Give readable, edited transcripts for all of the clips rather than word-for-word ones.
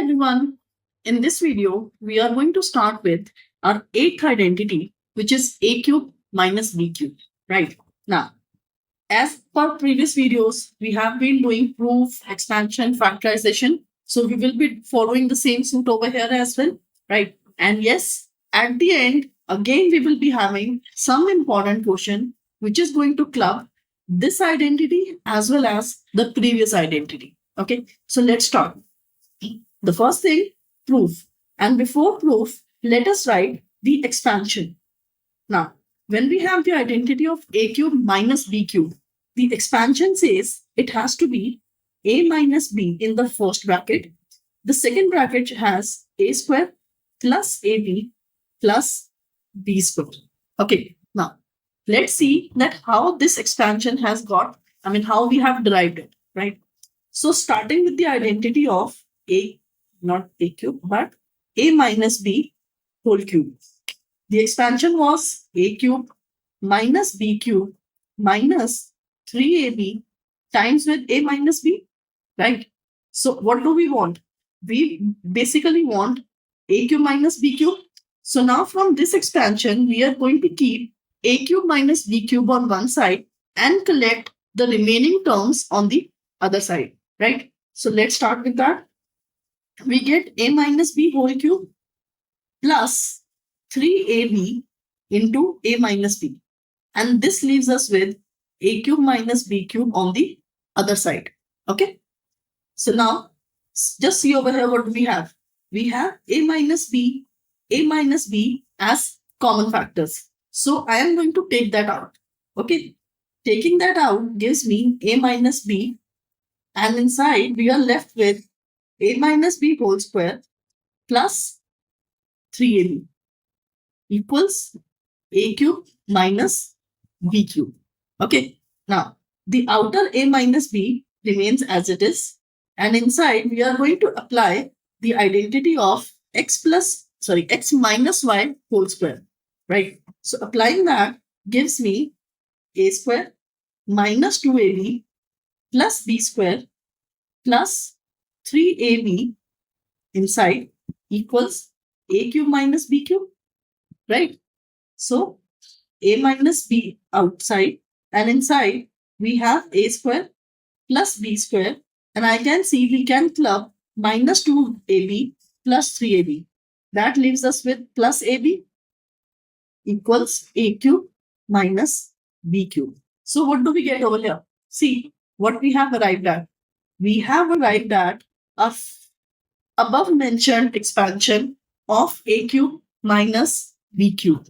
everyone. In this video, we are going to start with our eighth identity, which is a cube minus b cube. Right now, as per previous videos, we have been doing proof, expansion, factorization. So we will be following the same suit over here as well. Right. And yes, at the end, again, we will be having some important question, which is going to club this identity as well as the previous identity. Okay. So let's start. The first thing, proof. And before proof, let us write the expansion. Now, when we have the identity of a cube minus b cube, the expansion says it has to be a minus b in the first bracket. The second bracket has a square plus ab plus b square. Okay, now let's see that how this expansion has got, how we have derived it, right? So starting with the identity of a, not a cube, but a minus b whole cube. The expansion was a cube minus b cube minus 3ab times with a minus b, right? So what do we want? We basically want a cube minus b cube. So now from this expansion, we are going to keep a cube minus b cube on one side and collect the remaining terms on the other side, right? So let's start with that. We get a minus b whole cube plus 3ab into a minus b. And this leaves us with a cube minus b cube on the other side. Okay. So now just see over here what we have. We have a minus b as common factors. So I am going to take that out. Okay. Taking that out gives me a minus b, and inside we are left with a minus b whole square plus 3ab equals a cube minus b cube. Okay. Now, the outer a minus b remains as it is. And inside, we are going to apply the identity of x minus y whole square. Right. So, applying that gives me a square minus 2ab plus b square plus 3ab inside equals a cube minus b cube, right? So a minus b outside, and inside we have a square plus b square, and I can see we can club minus 2ab plus 3ab. That leaves us with plus ab equals a cube minus b cube. So what do we get over here? See what we have arrived at. We have arrived at a above mentioned expansion of a cube minus b cube.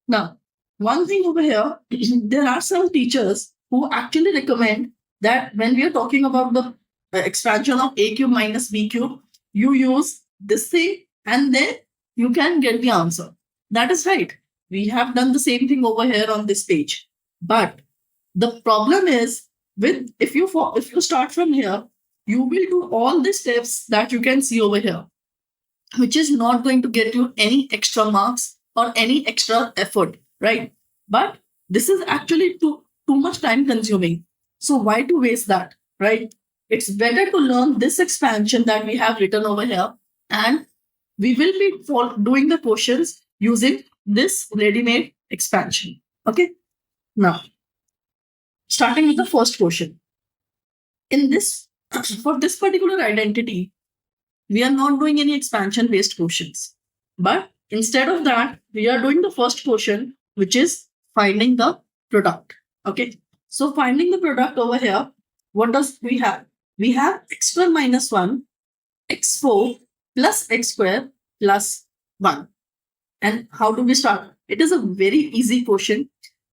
Now, one thing over here, there are some teachers who actually recommend that when we are talking about the expansion of a cube minus b cube, you use this thing and then you can get the answer. That is right. We have done the same thing over here on this page. But the problem is with if you start from here, you will do all the steps that you can see over here, which is not going to get you any extra marks or any extra effort, right? But this is actually too much time consuming. So why to waste that, right? It's better to learn this expansion that we have written over here, and we will be doing the questions using this ready-made expansion. Okay. Now, starting with the first question. In this, for this particular identity, we are not doing any expansion-based questions. But instead of that, we are doing the first question, which is finding the product. Okay. So finding the product over here, what does we have? We have x square minus 1, x4 plus x square plus 1. And how do we start? It is a very easy question.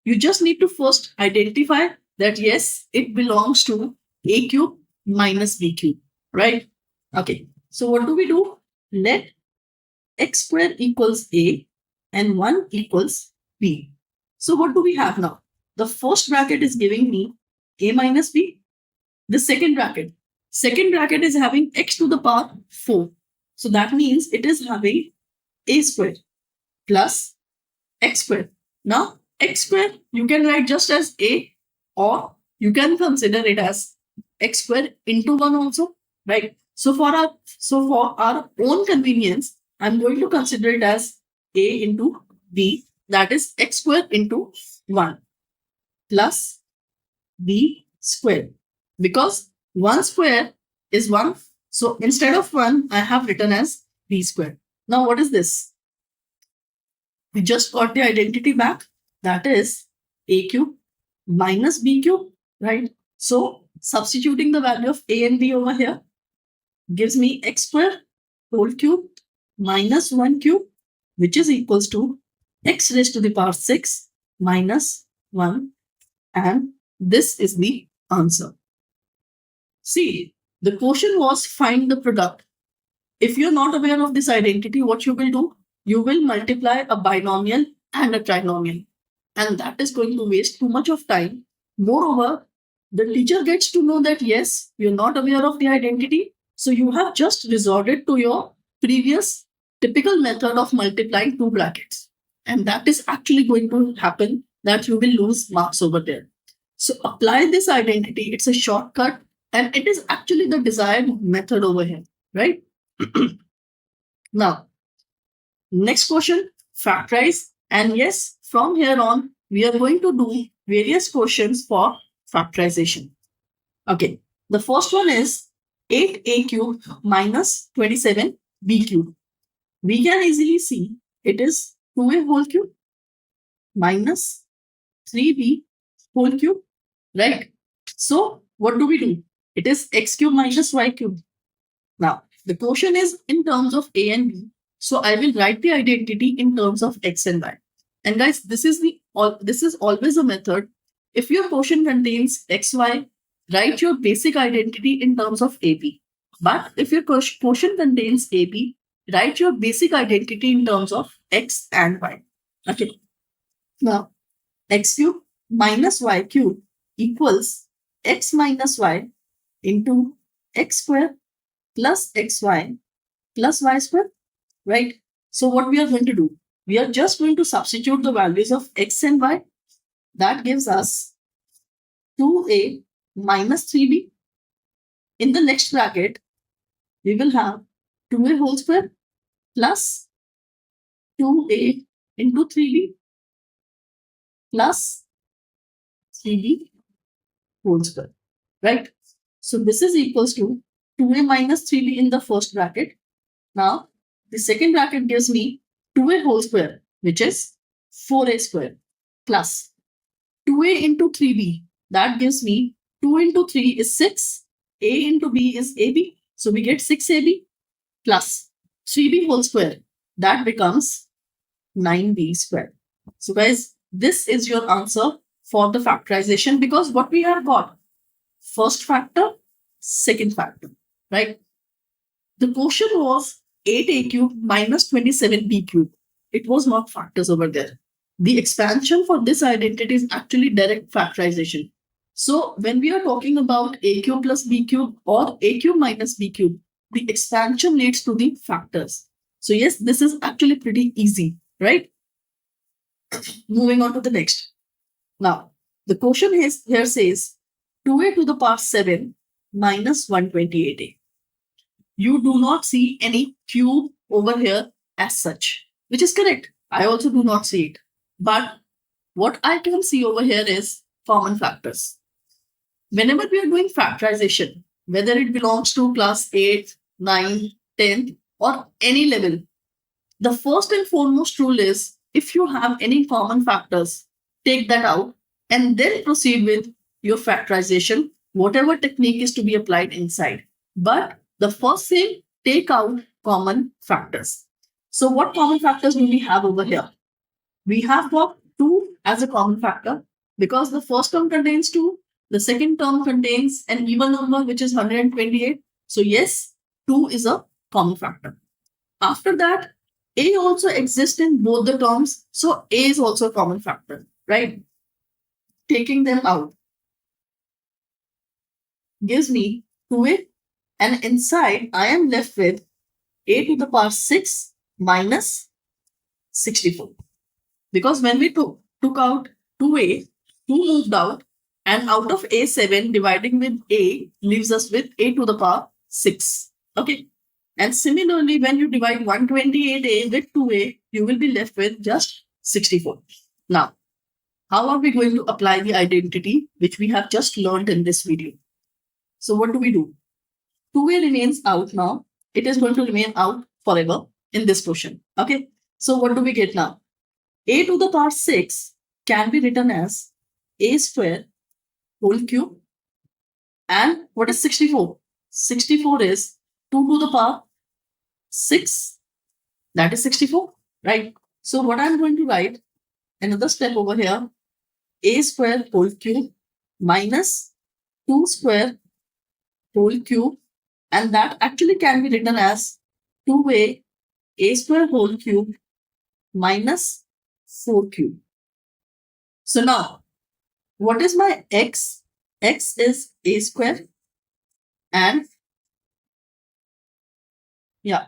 You just need to first identify that yes, it belongs to a cube minus b cube, right? Okay. So what do we do? Let x square equals a and 1 equals b. So what do we have now? The first bracket is giving me a minus b. The second bracket is having x to the power 4. So that means it is having a square plus x square. Now x square you can write just as a, or you can consider it as x square into 1 also, right? So for our own convenience, I'm going to consider it as a into b, that is x square into 1 plus b square, because 1 square is 1. So instead of 1, I have written as b square. Now what is this? We just got the identity back, that is a cube minus b cube, right? So substituting the value of a and b over here gives me x square whole cube minus 1 cube, which is equals to x raised to the power 6 minus 1, and this is the answer. See, the question was find the product. If you're not aware of this identity, what you will do? You will multiply a binomial and a trinomial, and that is going to waste too much of time. Moreover, the teacher gets to know that yes, you're not aware of the identity, so you have just resorted to your previous typical method of multiplying two brackets, and that is actually going to happen that you will lose marks over there. So apply this identity. It's a shortcut, and it is actually the desired method over here, right? Now, next question, factorize. And yes, from here on, we are going to do various questions for factorization. Okay, the first one is 8a cube minus 27b cube. We can easily see it is 2a whole cube minus 3b whole cube, right? So what do? It is x cube minus y cube. Now, the question is in terms of a and b. So I will write the identity in terms of x and y. And guys, this is always a method. If your question contains xy, write your basic identity in terms of AB. But if your question contains AB, write your basic identity in terms of x and y. Okay. Now, x cube minus y cube equals x minus y into x square plus xy plus y square, right? So what we are going to do? We are just going to substitute the values of x and y. That gives us 2a minus 3b. In the next bracket, we will have 2a whole square plus 2a into 3b plus 3b whole square, right? So this is equals to 2a minus 3b in the first bracket. Now, the second bracket gives me 2a whole square, which is 4a square, plus 2a into 3b. That gives me 2 into 3 is 6. A into b is ab. So we get 6ab plus 3b whole square. That becomes 9b square. So guys, this is your answer for the factorization, because what we have got? First factor, second factor, right? The question was 8a cube minus 27b cube. It was not factors over there. The expansion for this identity is actually direct factorization. So when we are talking about a cube plus b cube or a cube minus b cube, the expansion leads to the factors. So yes, this is actually pretty easy, right? Moving on to the next. Now, the question here says 2a to the power 7 minus 128a. You do not see any cube over here as such, which is correct. I also do not see it. But what I can see over here is common factors. Whenever we are doing factorization, whether it belongs to class 8, 9, 10 or any level, the first and foremost rule is if you have any common factors, take that out and then proceed with your factorization, whatever technique is to be applied inside. But the first thing, take out common factors. So what common factors do we have over here? We have got 2 as a common factor because the first term contains 2, the second term contains an even number which is 128. So yes, 2 is a common factor. After that, a also exists in both the terms. So a is also a common factor, right? Taking them out gives me 2a, and inside I am left with a to the power 6 minus 64. Because when we took out 2a, 2 moved out, and out of a7 dividing with a leaves us with a to the power 6. Okay. And similarly, when you divide 128a with 2a, you will be left with just 64. Now, how are we going to apply the identity which we have just learned in this video? So what do we do? 2a remains out now. It is going to remain out forever in this question. Okay. So what do we get now? A to the power 6 can be written as a square whole cube. And what is 64? 64 is 2 to the power 6. That is 64, right? So what I'm going to write, another step over here, a square whole cube minus 2 square whole cube, and that actually can be written as 2a square whole cube minus 4 cube. So now, what is my x? X is a square, and yeah,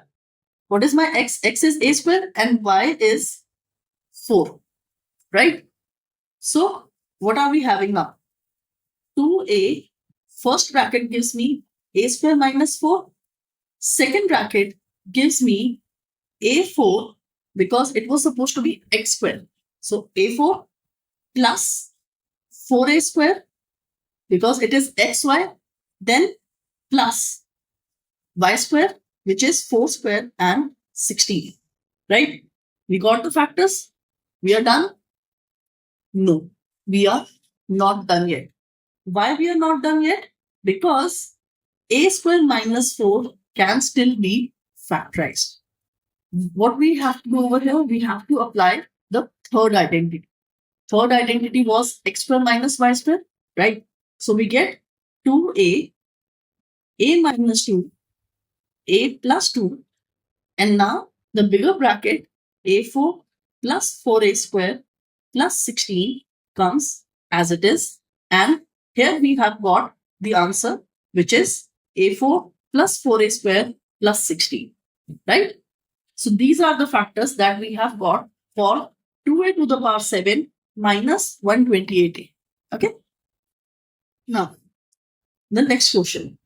what is my x? X is a square and y is 4, right? So what are we having now? 2a, first bracket gives me a square minus 4. Second bracket gives me a4 because it was supposed to be x square. So a4 plus 4a square because it is xy, then plus y square, which is 4 square and 16, right? We got the factors. We are done? No, we are not done yet. Why we are not done yet? Because a square minus 4 can still be factorized. What we have to do over here, we have to apply the third identity. Third identity was x square minus y square, right? So we get 2a, a minus 2, a plus 2, and now the bigger bracket, a4 plus 4a square plus 16 comes as it is. And here we have got the answer, which is a4 plus 4a square plus 16, right? So these are the factors that we have got for 2a to the power 7 minus 128a. Okay. Now, the next question,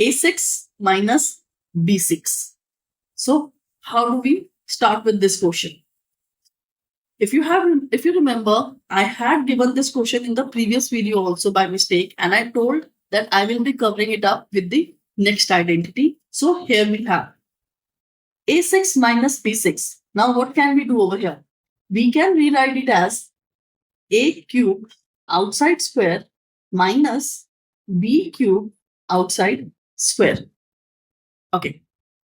a6 minus b6. So how do we start with this question? If you remember, I had given this question in the previous video also by mistake, and I told that I will be covering it up with the next identity. So here we have a6 minus b6. Now what can we do over here? We can rewrite it as a cube outside square minus b cube outside square. Okay.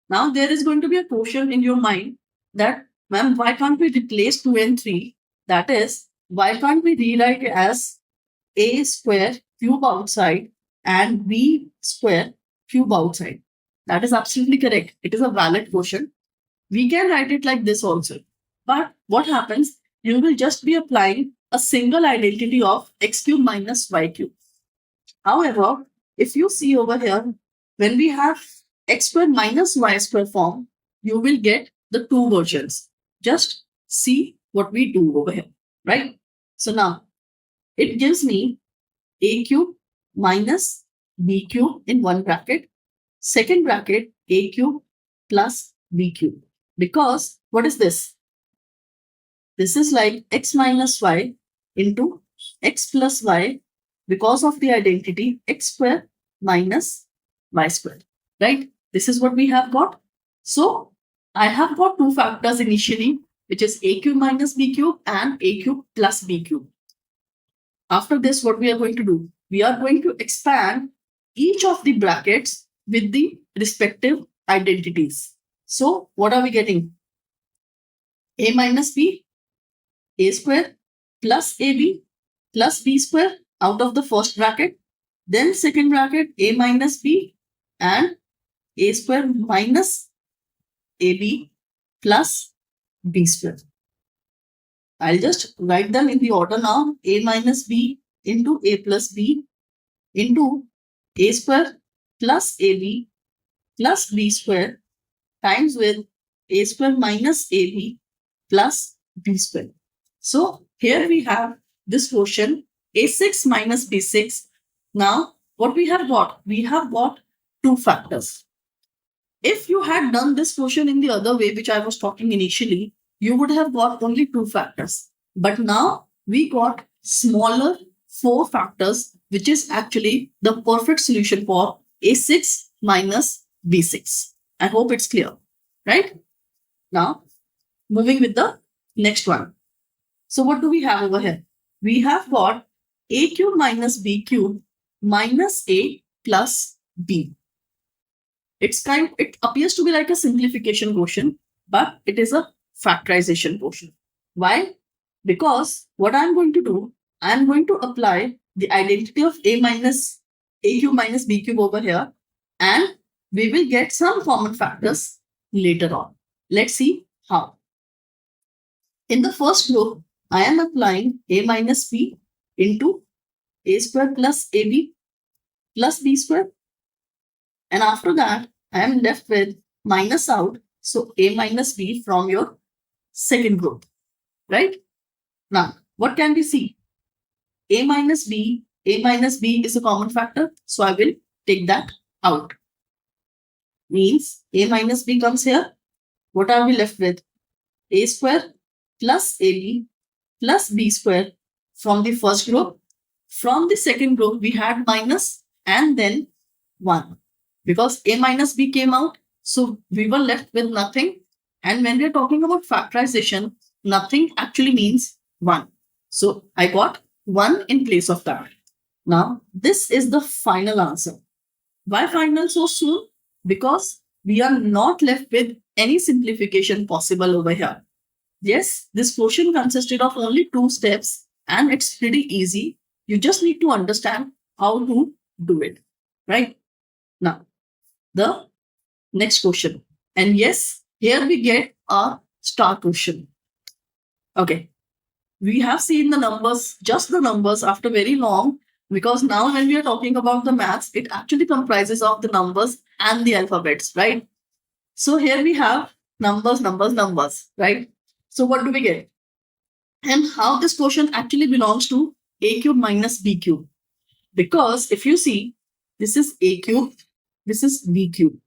Now there is going to be a question in your mind that, ma'am, why can't we replace 2 and 3? That is, why can't we rewrite it as a square cube outside and b square cube outside? That is absolutely correct. It is a valid question. We can write it like this also. But what happens? You will just be applying a single identity of x cube minus y cube. However, if you see over here, when we have x square minus y square form, you will get the two versions. Just see what we do over here, right? So now, it gives me a cube minus b cube in one bracket, second bracket a cube plus b cube. Because what is this? This is like x minus y into x plus y because of the identity x square minus y square, right? This is what we have got. So I have got two factors initially, which is a cube minus b cube and a cube plus b cube. After this, what we are going to do? We are going to expand each of the brackets with the respective identities. So what are we getting? A minus b, a square plus ab plus b square out of the first bracket. Then second bracket, a minus b and a square minus ab plus b square. I'll just write them in the order now. A minus b into a plus b into a square plus ab plus b square times with a square minus ab plus b square. So here we have this quotient a6 minus b6. Now what we have got? We have got two factors. If you had done this question in the other way, which I was talking initially, you would have got only 2 factors. But now we got smaller 4 factors, which is actually the perfect solution for A6 minus B6. I hope it's clear, right? Now, moving with the next one. So what do we have over here? We have got A cube minus B cube minus A plus B. It appears to be like a simplification quotient, but it is a factorization quotient. Why? Because what I'm going to do, I'm going to apply the identity of A cube minus B cube over here, and we will get some common factors later on. Let's see how. In the first group, I am applying A minus B into A square plus AB plus B square. And after that, I am left with minus out. So A minus B from your second group, right? Now, what can we see? A minus B is a common factor. So I will take that out. Means A minus B comes here. What are we left with? A square plus AB plus B square from the first group. From the second group, we had minus and then 1. Because A minus B came out, so we were left with nothing. And when we're talking about factorization, nothing actually means 1. So I got 1 in place of that. Now, this is the final answer. Why final so soon? Because we are not left with any simplification possible over here. Yes, this quotient consisted of only 2 steps and it's pretty easy. You just need to understand how to do it, right? Now, the next question. And yes, here we get a star question. Okay. We have seen the numbers, just the numbers after very long, because now when we are talking about the maths, it actually comprises of the numbers and the alphabets, right? So here we have numbers, right? So what do we get? And how this quotient actually belongs to A cube minus B cube. Because if you see, this is A cube, this is B cube,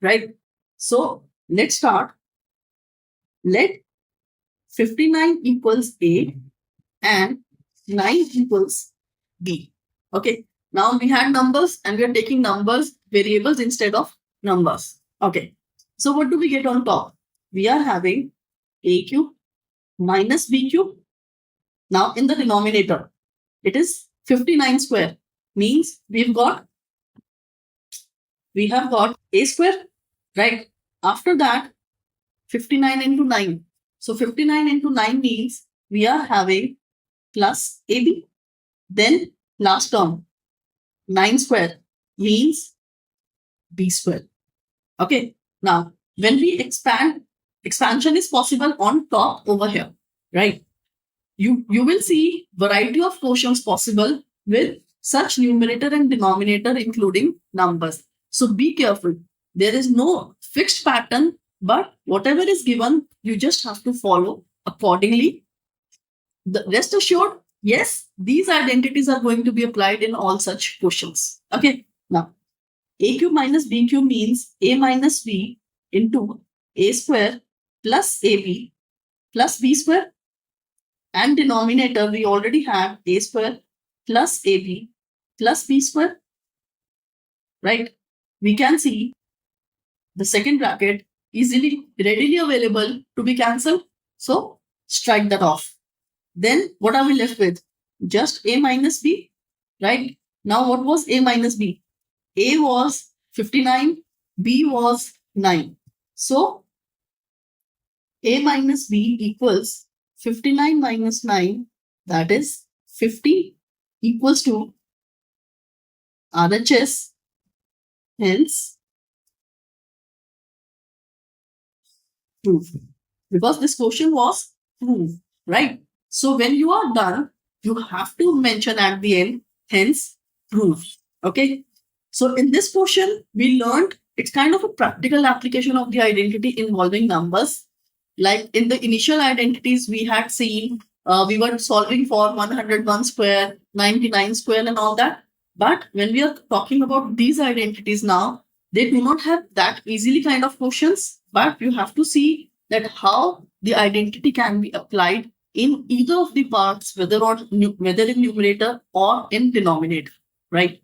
right? So let's start. Let 59 equals A and 9 equals B. Okay. Now we had numbers and we are taking numbers, variables instead of numbers. Okay. So what do we get on top? We are having A cube minus B cube. Now in the denominator, it is 59 square. Means we have got A square, right? After that, 59 into 9. So 59 into 9 means we are having plus AB. Then last term, 9 square means B square. Okay. Now, when we expand, expansion is possible on top over here, right? You will see variety of quotients possible with such numerator and denominator including numbers. So be careful. There is no fixed pattern, but whatever is given, you just have to follow accordingly. Rest assured, yes, these identities are going to be applied in all such quotients. Okay. Now, A cube minus B cube means A minus B into A square plus AB plus B square. And denominator, we already have A square plus AB plus B square. Right? We can see the second bracket readily available to be cancelled. So strike that off. Then what are we left with? Just A minus B, right? Now what was A minus B? A was 59, B was 9. So A minus B equals 59 minus 9, that is 50 equals to RHS. Hence, proof. Because this question was proof, right? So when you are done, you have to mention at the end, hence proof. Okay. So in this question, we learned it's kind of a practical application of the identity involving numbers. Like in the initial identities, we had seen we were solving for 101 square, 99 square and all that. But when we are talking about these identities now, They do not have that easily kind of questions, but you have to see that how the identity can be applied in either of the parts, whether in numerator or in denominator, right?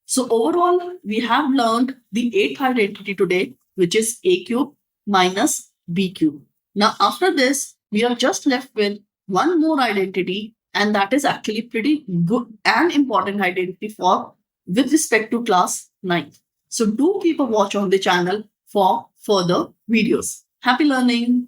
So overall, we have learned the eighth identity today, which is a cube minus b cube. Now, after this, we are just left with one more identity, and that is actually pretty good and important identity for with respect to class 9. So do keep a watch on the channel for further videos. Happy learning!